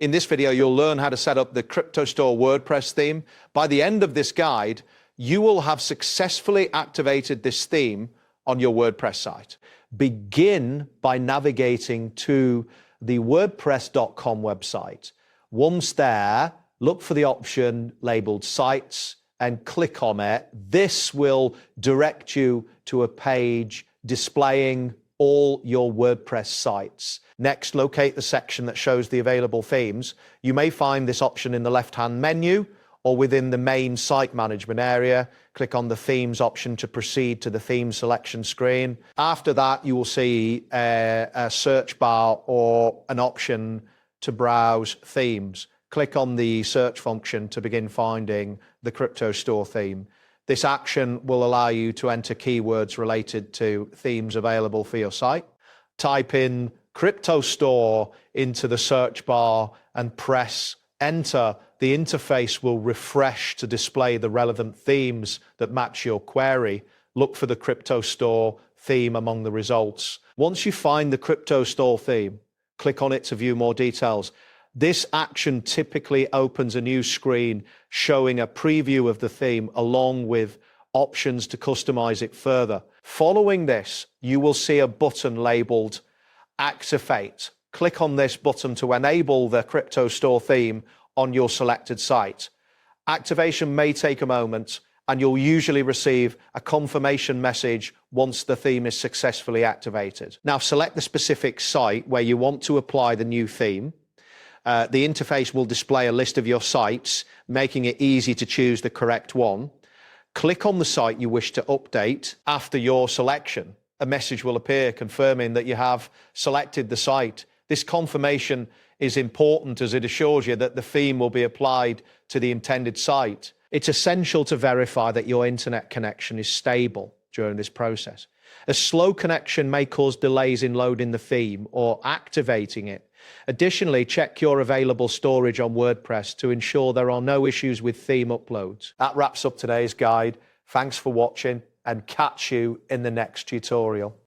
In this video, you'll learn how to set up the cryptostore WordPress theme. By the end of this guide, you will have successfully activated this theme on your WordPress site. Begin by navigating to the WordPress.com website. Once there, look for the option labeled Sites and click on it. This will direct you to a page displaying all your WordPress sites. Next, locate the section that shows the available themes. You may find this option in the left-hand menu or within the main site management area. Click on the themes option to proceed to the theme selection screen. After that, you will see a search bar or an option to browse themes. Click on the search function to begin finding the cryptostore theme. This action will allow you to enter keywords related to themes available for your site. Type in cryptostore into the search bar and press enter. The interface will refresh to display the relevant themes that match your query. Look for the cryptostore theme among the results. Once you find the cryptostore theme, click on it to view more details. This action typically opens a new screen showing a preview of the theme along with options to customize it further. Following this, you will see a button labeled Activate. Click on this button to enable the cryptostore theme on your selected site. Activation may take a moment, and you'll usually receive a confirmation message once the theme is successfully activated. Now select the specific site where you want to apply the new theme. The interface will display a list of your sites, making it easy to choose the correct one. Click on the site you wish to update. After your selection, a message will appear confirming that you have selected the site. This confirmation is important as it assures you that the theme will be applied to the intended site. It's essential to verify that your internet connection is stable during this process. A slow connection may cause delays in loading the theme or activating it. Additionally, check your available storage on WordPress to ensure there are no issues with theme uploads. That wraps up today's guide. Thanks for watching and catch you in the next tutorial.